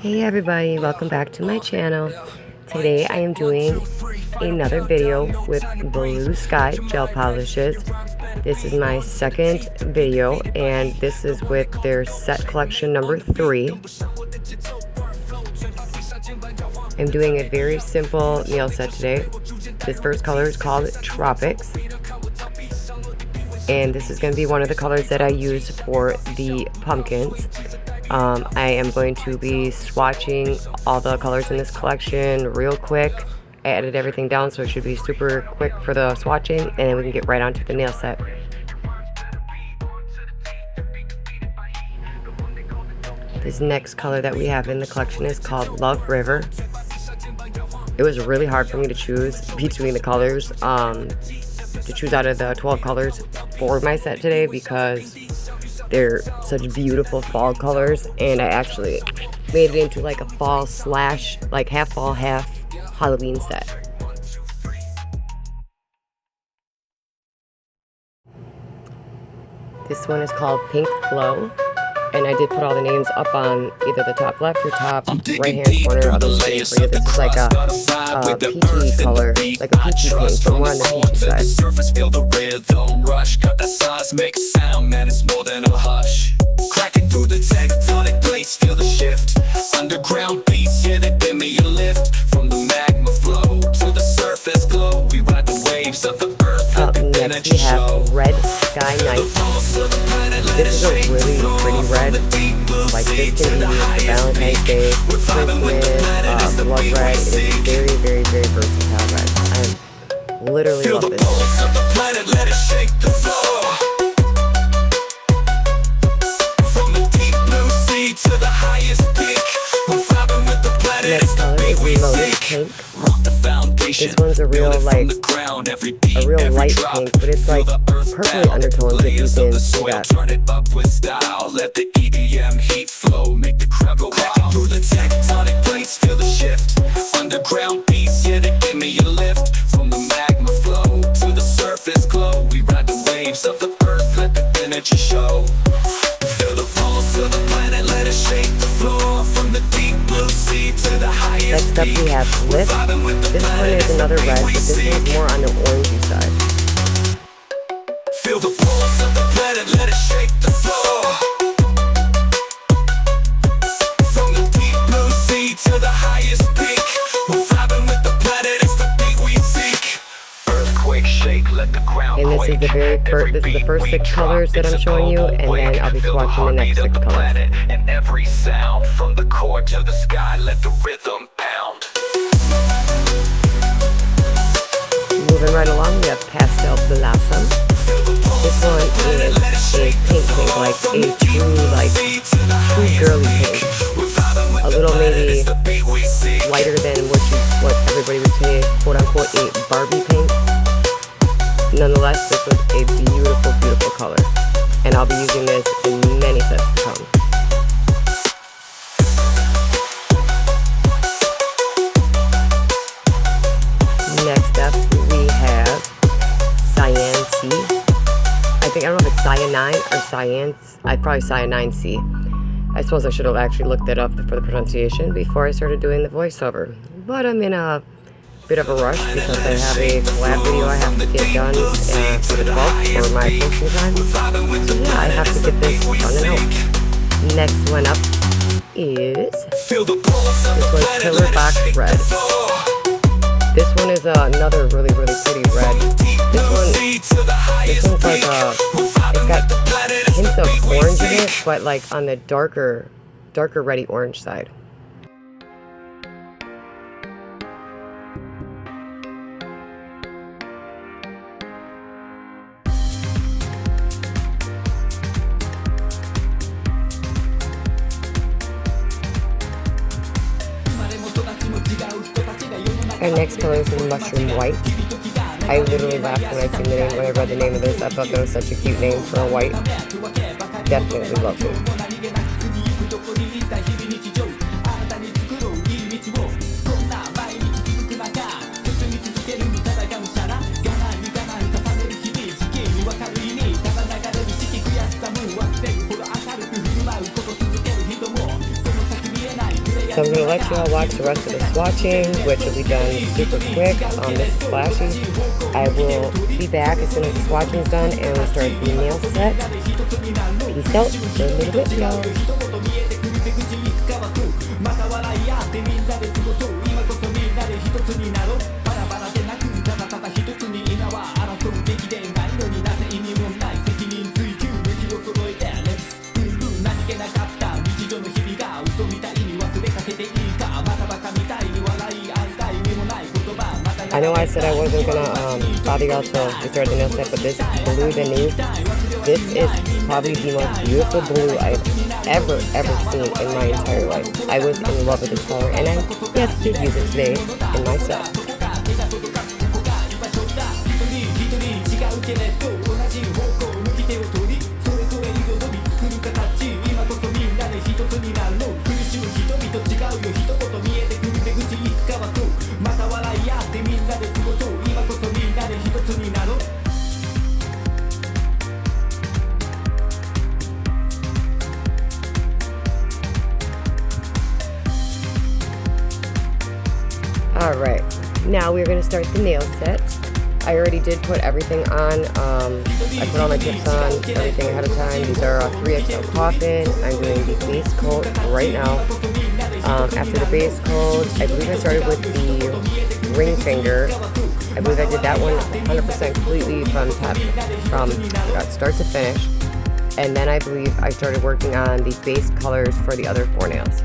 Hey everybody, welcome back to my channel. Today I am doing another video with BlueSky gel polishes. This is my second video and this is with their set collection number 3. I'm doing a very simple nail set today. This first color is called Tropics. And this is going to be one of the colors that I use for the pumpkins. I am going to be swatching all the colors in this collection real quick. I edited everything down so it should be super quick for the swatching, and then we can get right onto the nail set. This next color that we have in the collection is called Love River. It was really hard for me to choose between the colors, to choose out of the 12 colors for my set today because they're such beautiful fall colors, and I actually made it into like a fall slash like half fall half Halloween set. This one is called Pink Glow, and I did put all the names up on either the top left or top right hand corner of the screen for you. This is like a peachy color, like a peachy pink, but more on the peachy side. Surface, feel the rhythm rush, got that seismic sound, man, it's more than a hush. Cracking through the tectonic plates, feel the shift. Underground beats, yeah, they give me a lift. From the magma flow to the surface glow, we ride the waves of the earth. Up next we have Red Sky Night. This is a really pretty red. Like this can be used for Valentine's Day, Christmas, blood red. It is very, very, very versatile red. I literally love this. Let it shake the floor. From the deep blue sea to the highest peak, we're vibing with the planet. Next color is Reloaded Pink. This one's a real like a real light pink, but it's like purpley undertones if you can see that. Turn it up with style, let the EDM heat flow, make the crowd go wild. Through the tectonic plates, feel the shift. Underground beats, yeah, they give me a lift. From the magma flow to the surface glow, we ride the waves of the earth, let the energy show. Feel the pulse of the planet, let it shake the floor. From the deep blue sea to the highest peak. Next up we have Flip. This one is another red, but this one's more on the orangey side. Feel the pulse of the planet, let it shake the floor. From the deep blue sea to the highest peak, we're vibing with the planet, it's the beat we seek. Earthquake shake, let the ground and this is the very first, this is the first 6 colors that I'm showing you, and then I'll be swatching the next 6 colors. And every sound from the core to the sky, let the rhythm pound. Moving right along, we have Pastel Blossom. This one is a pink, like a true girly pink. A little maybe lighter than what everybody would say, quote unquote, a Barbie pink. Nonetheless, this was a beautiful, beautiful color, and I'll be using this in many sets to come. Next up, we have Cyan C. I don't know if it's Cyanine or Cyance. I'd probably Cyanine C. I suppose I should have actually looked that up for the pronunciation before I started doing the voiceover. But I'm in a bit of a rush because I have a collab video I have to get done for the 12th for my posting time. So yeah, I have to get this done and out. Next one up is this one's Pillar Box Red. This one is another really, really pretty red. This one's like it's got hints of orange in it, but like on the darker reddy orange side. Our next color is Mushroom White. I literally laughed when I read the name of this. I thought that was such a cute name for a white. Definitely love it. So I'm going to let you all watch the rest of the swatching, which will be done super quick. This is flashy. I will be back as soon as the swatching is done and we'll start the nail set. Peace out for a little bit, y'all. I know I said I wasn't gonna bother y'all till we start the nail set, but this blue, the new, this is probably the most beautiful blue I've ever seen in my entire life. I was in love with this color, and I did use it today in my set. Alright, now we're going to start the nail set. I already did put everything on. I put all my tips on, everything ahead of time. These are 3XL coffin. I'm doing the base coat right now. After the base coat, I believe I started with the ring finger. I believe I did that one 100% completely from start to finish. And then I believe I started working on the base colors for the other 4 nails.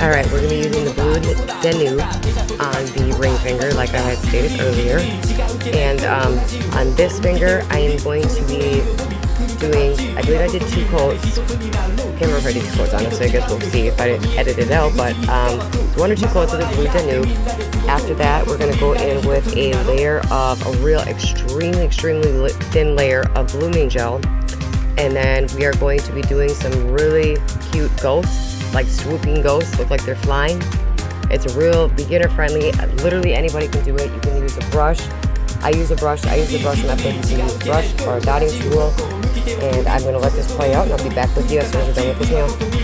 Alright, we're going to be using the blue Denu on the ring finger, like I had stated earlier. And on this finger, I am going to be doing, I believe I did 2 coats. I can't remember if I did 2 coats, honestly. I guess we'll see if I edit it out. But 1 or 2 coats of the blue Denu. After that, we're going to go in with a layer of a real extremely thin layer of blooming gel. And then we are going to be doing some really cute ghosts, like swooping ghosts, look like they're flying. It's a real beginner friendly. Literally anybody can do it. You can use a brush. I use the brush method. You can use a brush or a dotting tool. And I'm going to let this play out, and I'll be back with you as soon as we're done with this nail.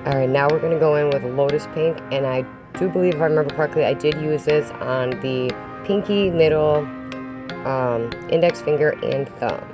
Alright, now we're going to go in with Lotus Pink, and I do believe, if I remember correctly, I did use this on the pinky, middle, index finger, and thumb.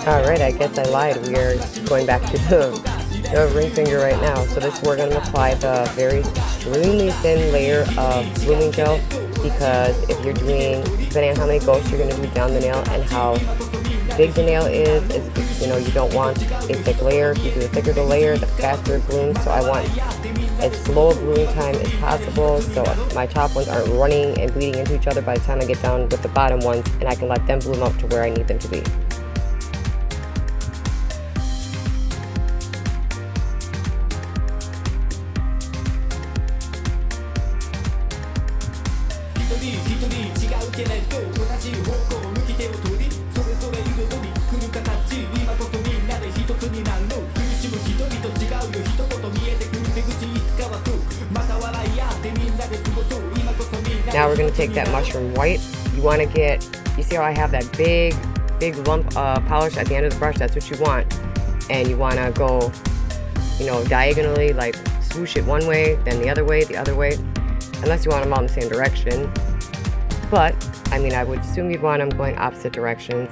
Alright, I guess I lied. We are going back to the ring finger right now. So this, we're going to apply the very extremely thin layer of blooming gel, because if you're doing, depending on how many ghosts you're going to do down the nail and how big the nail is, you know, you don't want a thick layer. If you do the thicker the layer, the faster it blooms. So I want as slow a blooming time as possible, so my top ones aren't running and bleeding into each other by the time I get down with the bottom ones, and I can let them bloom up to where I need them to be. Now we're going to take that mushroom white. You want to get, you see how I have that big lump of polish at the end of the brush? That's what you want. And you want to go, you know, diagonally, like swoosh it one way, then the other way, unless you want them all in the same direction. But, I mean, I would assume you'd want them going opposite directions.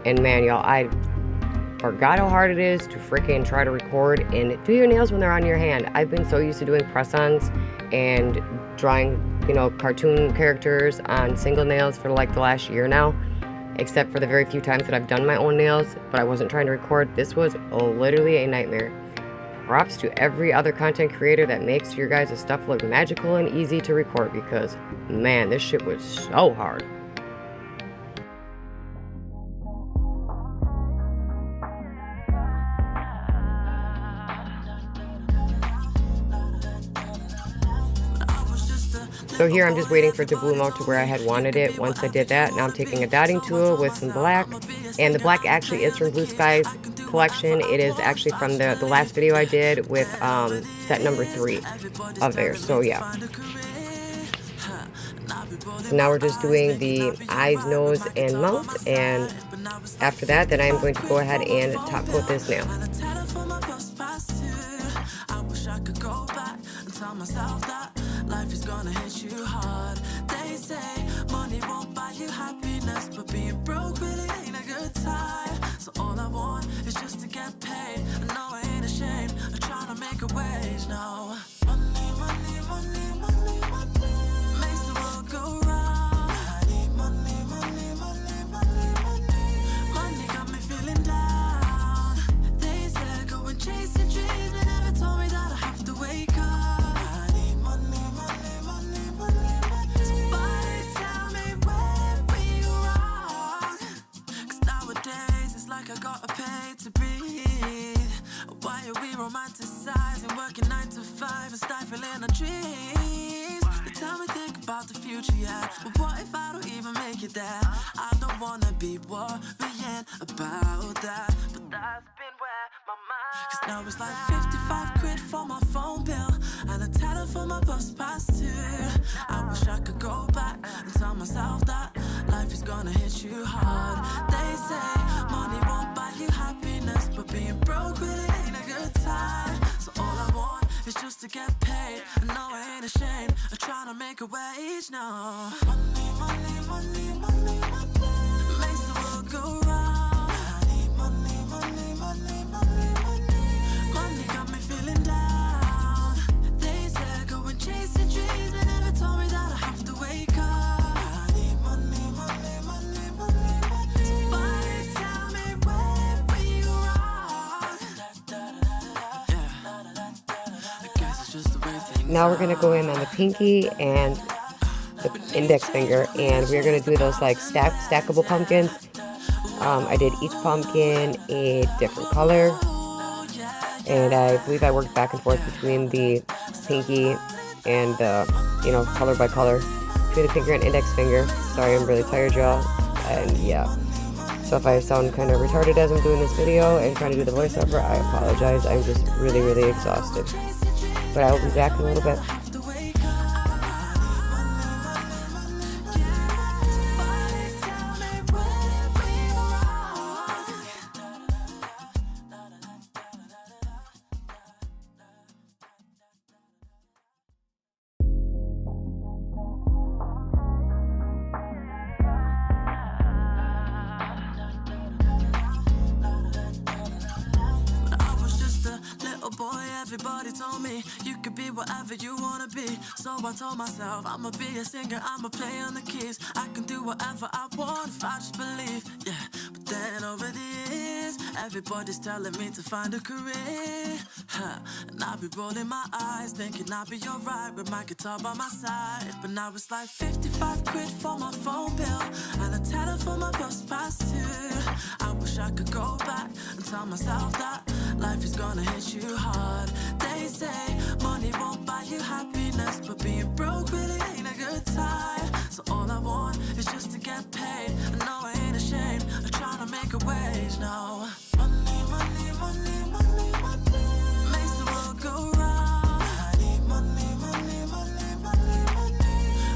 And man, y'all, I forgot how hard it is to freaking try to record and do your nails when they're on your hand. I've been so used to doing press-ons and drawing, you know, cartoon characters on single nails for like the last year now, except for the very few times that I've done my own nails, but I wasn't trying to record. This was literally a nightmare. Props to every other content creator that makes your guys' stuff look magical and easy to record, because man, this shit was so hard. So here I'm just waiting for it to bloom out to where I had wanted it. Once I did that, now I'm taking a dotting tool with some black. And the black actually is from BlueSky's collection. It is actually from the last video I did with set number 3 of theirs. So yeah. So now we're just doing the eyes, nose, and mouth. And after that, then I'm going to go ahead and top coat this nail. Life is gonna hit you hard. They say money won't buy you happiness, but being broke really ain't a good time. So all I want is just to get paid. I know I ain't ashamed of trying to make a wage. No, money, money, money, money, money makes the world go round. I need money, money, money, money, money. Money got me feeling down. They said go and chase your dreams, but never told me that I have to wake up. I gotta pay to breathe. Why are we romanticizing, working 9 to 5 and stifling our dreams? They tell me think about the future, yeah, but what if I don't even make it there? I don't wanna be worrying about that, but that's been where my mind. Cause now it's like 55 quid for my phone bill. for my bus pass too. I wish I could go back and tell myself that life is gonna hit you hard. They say money won't buy you happiness, but being broke really ain't a good time. So all I want is just to get paid. I know I ain't ashamed of trying to make a wage now. Money, money, money, money, money makes the world go round. I need money, money, money, money, money. Money got me feeling down. They said go and chase your dreams, but never told me that I have to wake up. I need money, money, money, money, money. Somebody tell me where we wrong. Yeah, I guess it's just the way things Now we're gonna go in on the pinky and the index finger, and we're gonna do those like stackable pumpkins. I did each pumpkin a different color, and I believe I worked back and forth between the pinky and the, you know, color by color, between the finger and index finger. Sorry, I'm really tired, y'all, and yeah. So if I sound kind of retarded as I'm doing this video and trying to do the voiceover, I apologize. I'm just really, really exhausted. But I will be back in a little bit. Everybody told me you could be whatever you wanna be. So I told myself I'ma be a singer, I'ma play on the keys. I can do whatever I want if I just believe, yeah. But then over the years, everybody's telling me to find a career, and I'll be rolling my eyes, thinking I'll be alright with my guitar by my side. But now it's like 55 quid for my phone bill and a tenner for my bus pass too. I wish I could go back and tell myself that life is gonna hit you hard. They say money won't buy you happiness, but being broke really ain't a good time. So all I want is just to get paid. I know I ain't ashamed of trying to make a wage now. Money, money, money, money, money makes the world go round. I need money, money, money, money, money.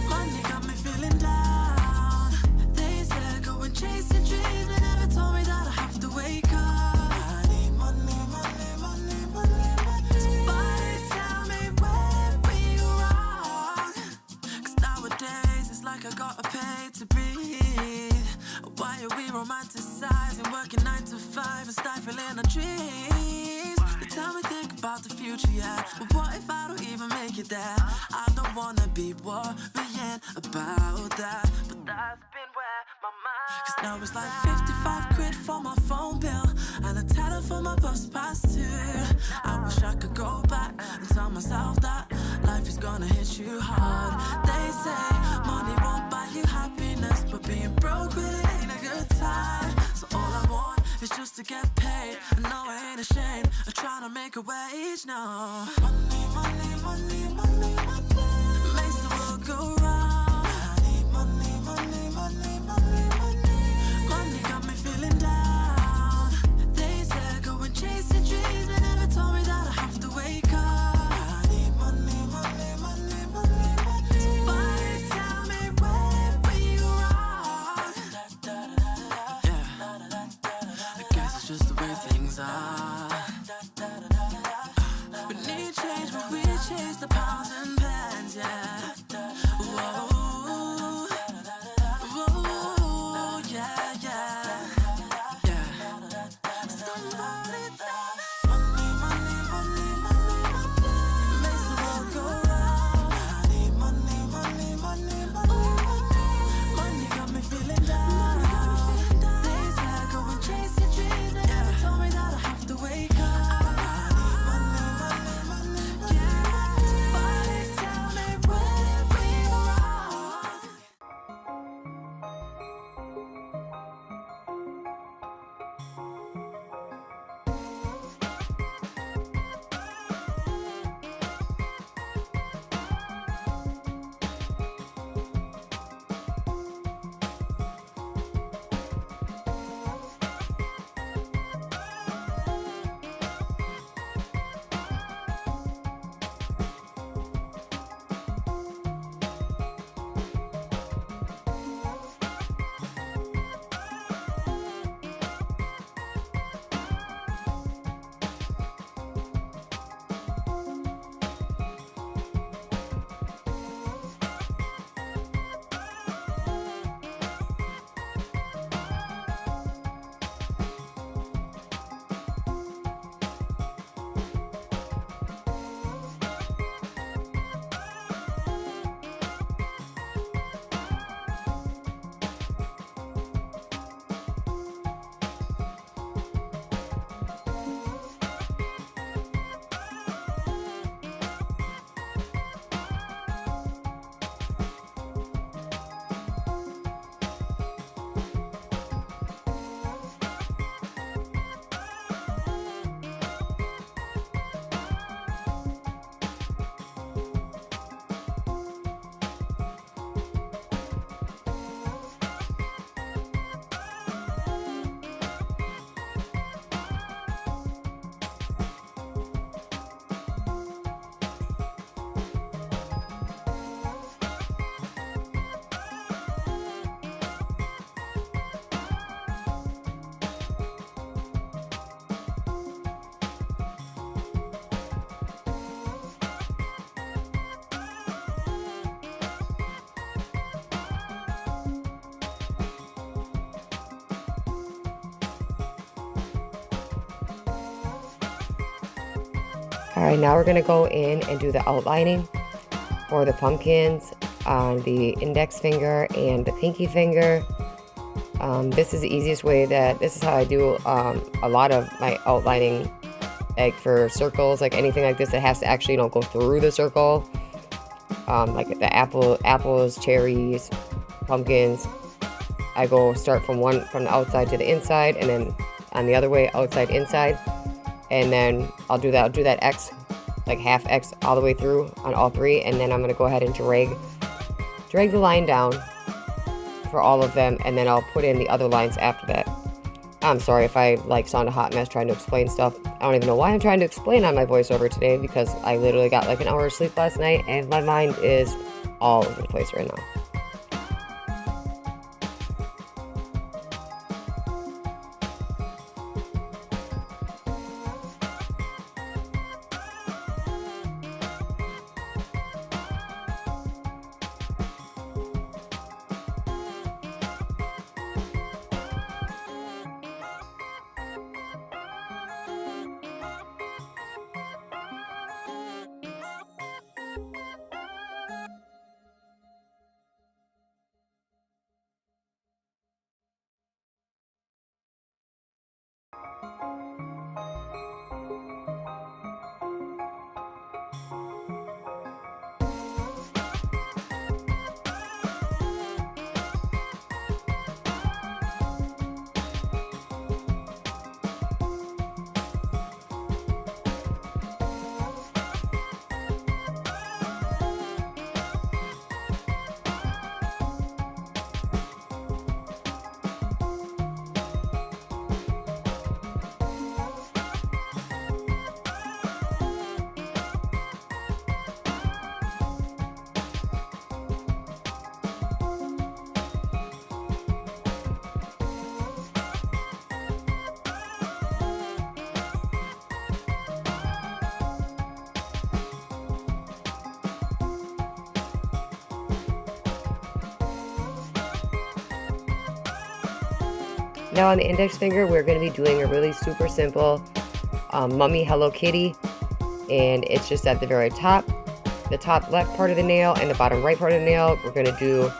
Money got me feeling down. They said go and chase your dreams, but never told me that I have to wake up. I gotta pay to breathe. Why are we romanticizing, working 9 to 5 and stifling our dreams? They tell me think about the future, yeah, but what if I don't even make it there? I don't wanna be worrying about that, but that's been where my mind. Cause now it's like 55 quid for my phone bill and a tenner for my bus pass too. I wish I could go back and tell myself that life is gonna hit you hard. They say money won't buy you happiness, but being broke really ain't a good time. So all I want is just to get paid. I know I ain't ashamed of trying to make a wage now. Money, money, money, money, money makes the world go round. I need money, money, money, money, money. Money got me feeling down. They said go and chase your dreams, but never told me that I have to wake up. I need money, money, money, money, money. Somebody tell me where we wrong. Yeah, I guess it's just the way things are. We need change, but we chase the pounds and pence, yeah. Whoa, whoa, yeah, yeah, yeah. Somebody tell me. Money, money, money, money, money makes the world go round. I need money, money, money, money, money. Money got me feeling down. They said go and chase your dreams, but never told me that I have to wake up. All right, now we're gonna go in and do the outlining for the pumpkins on the index finger and the pinky finger. This is the easiest way this is how I do a lot of my outlining, like for circles, like anything like this that has to actually, go through the circle. Like the apples, cherries, pumpkins. I start from the outside to the inside, and then on the other way, outside, inside. And then I'll do that X, like half X all the way through on all three. And then I'm going to go ahead and drag the line down for all of them. And then I'll put in the other lines after that. I'm sorry if I sound a hot mess trying to explain stuff. I don't even know why I'm trying to explain on my voiceover today, because I literally got like an hour of sleep last night and my mind is all over the place right now. Now on the index finger, we're going to be doing a really super simple Mummy Hello Kitty, and it's just at the very top, the top left part of the nail and the bottom right part of the nail. We're going to do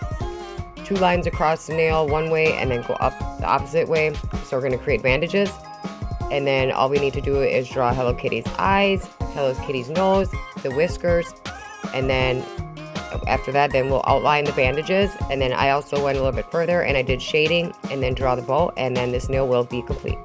2 lines across the nail one way and then go up the opposite way. So we're going to create bandages, and then all we need to do is draw Hello Kitty's eyes, Hello Kitty's nose, the whiskers, and then after that, then we'll outline the bandages. And then I also went a little bit further and I did shading and then draw the bow, and then this nail will be complete.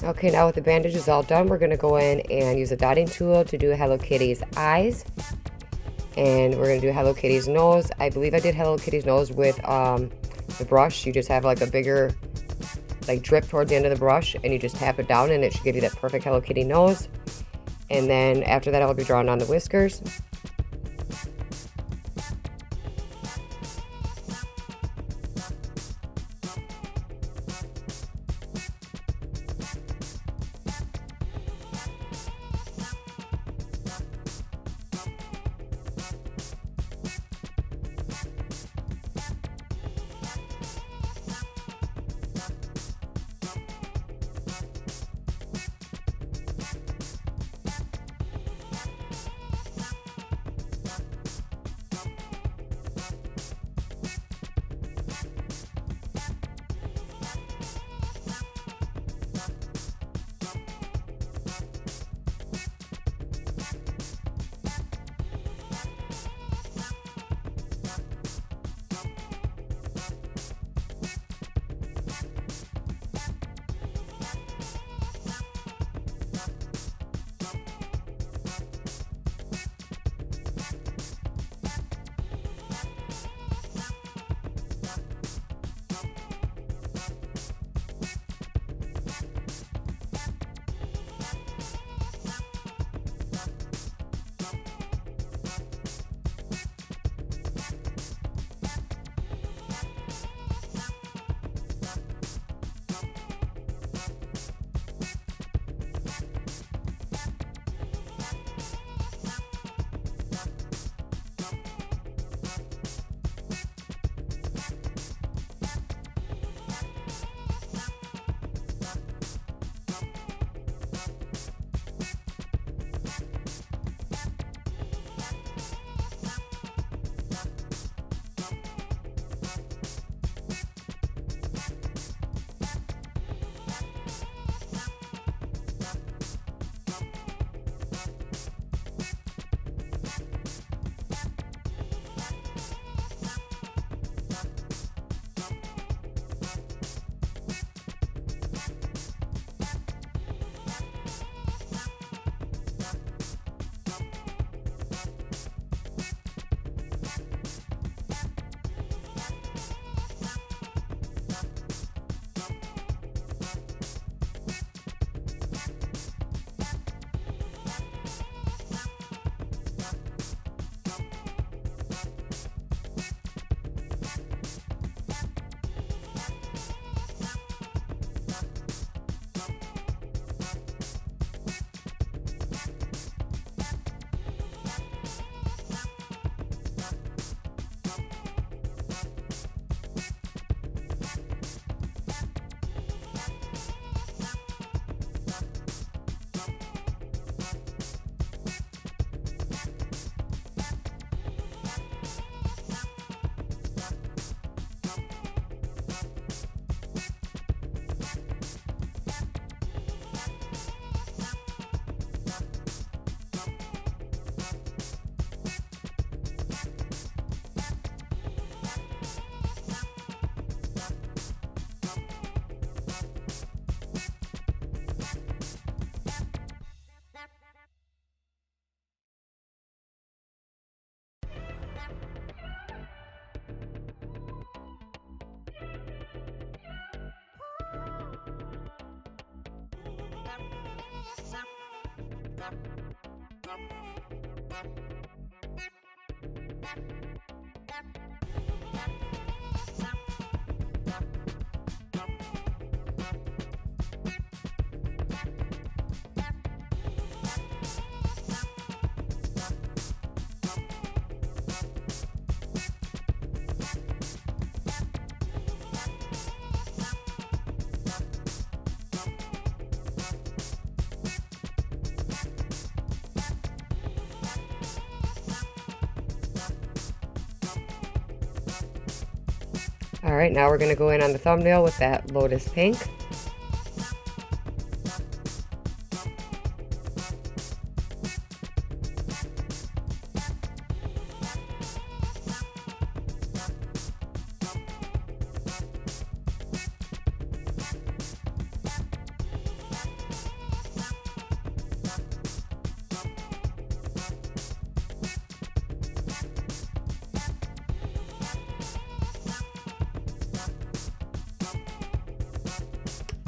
Okay, now with the bandages all done, we're going to go in and use a dotting tool to do Hello Kitty's eyes. And we're going to do Hello Kitty's nose. I believe I did Hello Kitty's nose with the brush. You just have like a bigger like drip towards the end of the brush, and you just tap it down and it should give you that perfect Hello Kitty nose. And then after that, I'll be drawing on the whiskers. Alright, now we're going to go in on the thumbnail with that Lotus Pink.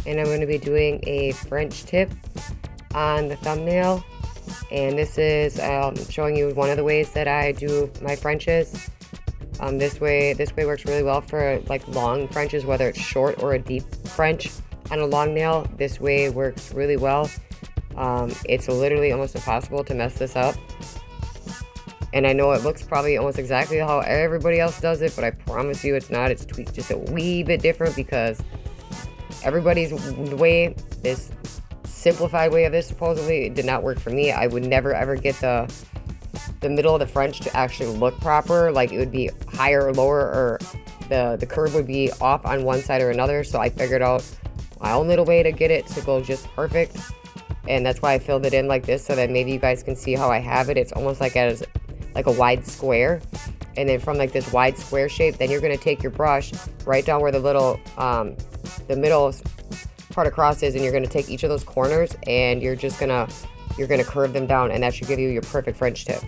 And I'm going to be doing a French tip on the thumbnail, and this is showing you one of the ways that I do my Frenches. This way works really well for like long Frenches, whether it's short or a deep French on a long nail. This way works really well. It's literally almost impossible to mess this up. And I know it looks probably almost exactly how everybody else does it, but I promise you it's not. It's tweaked just a wee bit different because everybody's way, this simplified way of this supposedly, it did not work for me. I would never ever get the middle of the French to actually look proper. Like it would be higher or lower, or the curve would be off on one side or another. So I figured out my own little way to get it to go just perfect. And that's why I filled it in like this, so that maybe you guys can see how I have it. It's almost like as like a wide square. And then from like this wide square shape, then you're going to take your brush right down where the little the middle part across is, and you're going to take each of those corners and you're going to curve them down, and that should give you your perfect French tip.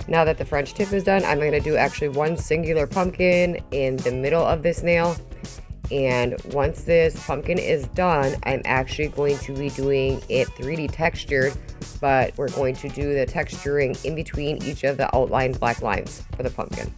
Now that the French tip is done, I'm going to do actually one singular pumpkin in the middle of this nail. And once this pumpkin is done, I'm actually going to be doing it 3D textured, but we're going to do the texturing in between each of the outlined black lines for the pumpkin.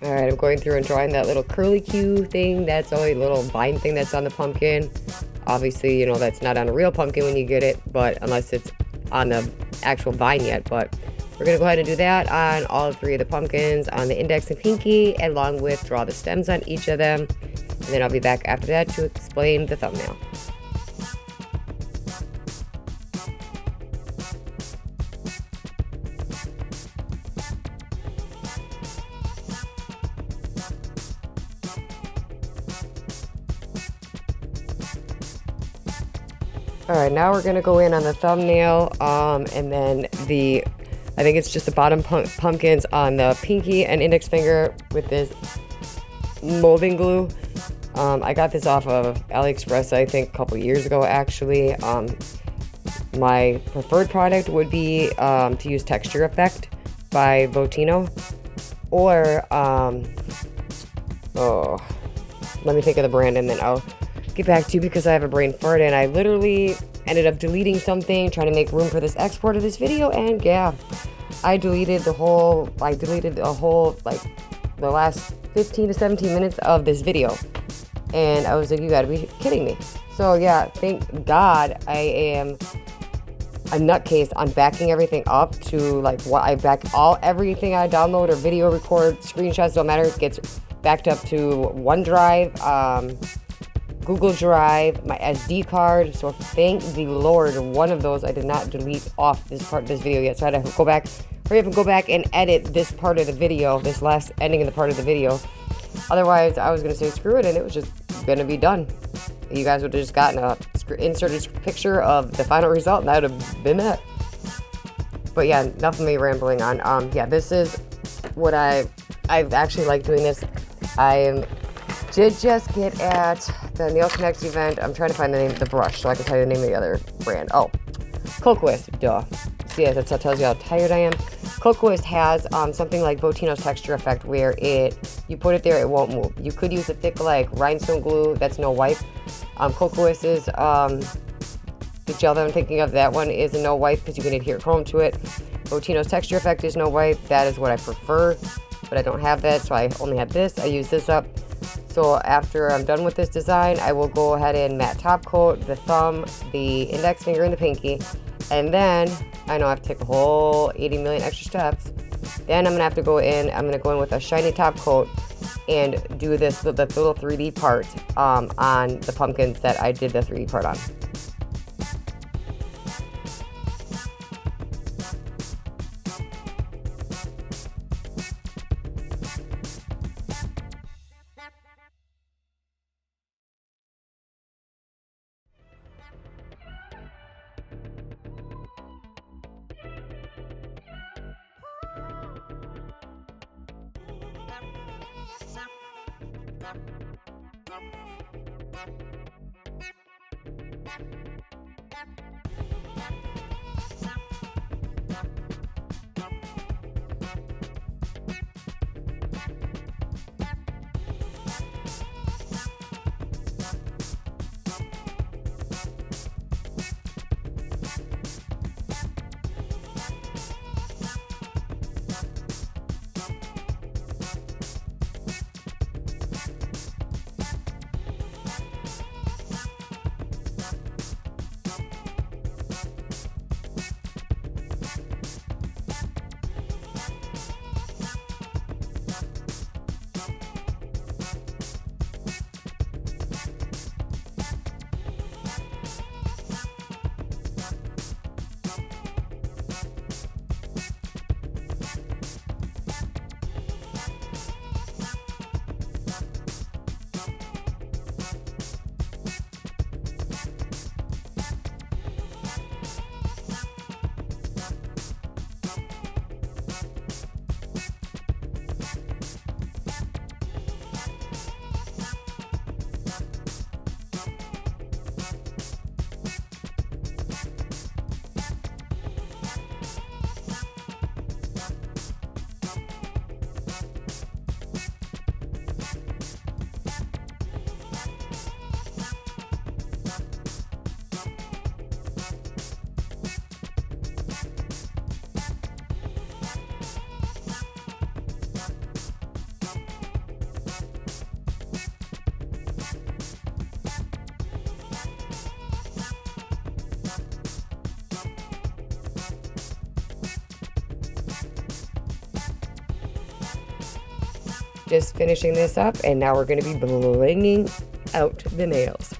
Alright, I'm going through and drawing that little curly Q thing. That's only a little vine thing that's on the pumpkin. Obviously, you know, that's not on a real pumpkin when you get it, but unless it's on the actual vine yet. But we're going to go ahead and do that on all 3 of the pumpkins, on the index and pinky, along with draw the stems on each of them. And then I'll be back after that to explain the thumbnail. Alright, now we're going to go in on the thumbnail, and then I think it's just the bottom pumpkins on the pinky and index finger with this molding glue. I got this off of AliExpress, I think, a couple years ago, actually. My preferred product would be to use Texture Effect by Botino, or, let me think of the brand and then I'll get back to you because I have a brain fart and I literally ended up deleting something, trying to make room for this export of this video, and yeah, I deleted the whole, like, the last 15 to 17 minutes of this video. And I was like, you gotta be kidding me. So yeah, thank God I am a nutcase on backing everything up to, like, what I back everything I download or video record, screenshots, don't matter, it gets backed up to OneDrive, Google Drive, my SD card. So thank the Lord, one of those I did not delete off this part of this video yet. So I had to go back, hurry up and go back and edit this part of the video, this last ending of the part of the video. Otherwise, I was going to say screw it, and it was just going to be done. You guys would have just gotten a inserted picture of the final result, and that would have been it. But yeah, enough of me rambling on. Yeah, this is what I've actually liked doing this. Did just get at the Nail Connect event. I'm trying to find the name of the brush so I can tell you the name of the other brand. Oh, Cocoist, duh. See, that tells you how tired I am. Cocoist has something like Botino's Texture Effect where you put it there, it won't move. You could use a thick, like, rhinestone glue that's no wipe. Cocoist is the gel that I'm thinking of. That one is a no wipe because you can adhere chrome to it. Botino's Texture Effect is no wipe. That is what I prefer, but I don't have that, so I only have this. I use this up. So after I'm done with this design, I will go ahead and matte top coat the thumb, the index finger, and the pinky. And then, I know I have to take a whole 80 million extra steps. Then I'm going to have to go in, I'm going to go in with a shiny top coat and do the little 3D part on the pumpkins that I did the 3D part on. just finishing this up, and now we're going to be blinging out the nails.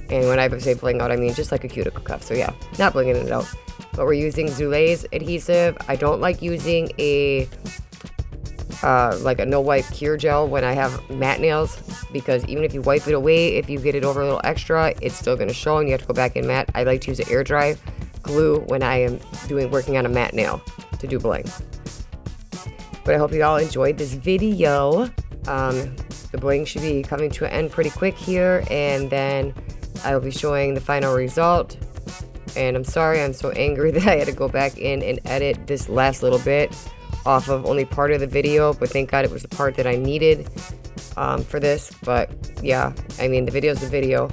And when I say bling out, I mean just like a cuticle cuff. So yeah, not blinging it out. But we're using Zulay's adhesive. I don't like using a like a no wipe cure gel when I have matte nails, because even if you wipe it away, if you get it over a little extra, it's still going to show and you have to go back in matte. I like to use an air dry glue when I am working on a matte nail to do bling. But I hope you all enjoyed this video. The bling should be coming to an end pretty quick here, and then I will be showing the final result. And I'm sorry, I'm so angry that I had to go back in and edit this last little bit off of only part of the video, but thank God it was the part that I needed for this. But yeah, I mean, the video's the video.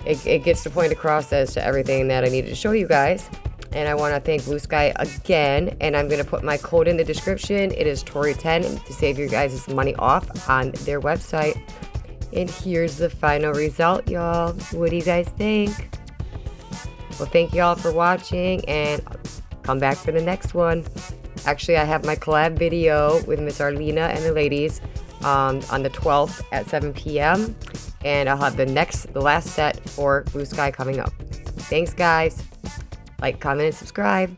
It gets the point across as to everything that I needed to show you guys. And I want to thank BlueSky again, and I'm going to put my code in the description. It is Tori10 to save you guys money off on their website. And here's the final result, y'all. What do you guys think? Well, thank you all for watching, and come back for the next one. Actually, I have my collab video with Miss Arlena and the ladies on the 12th at 7 p.m. And I'll have the last set for BlueSky coming up. Thanks, guys. Like, comment, and subscribe.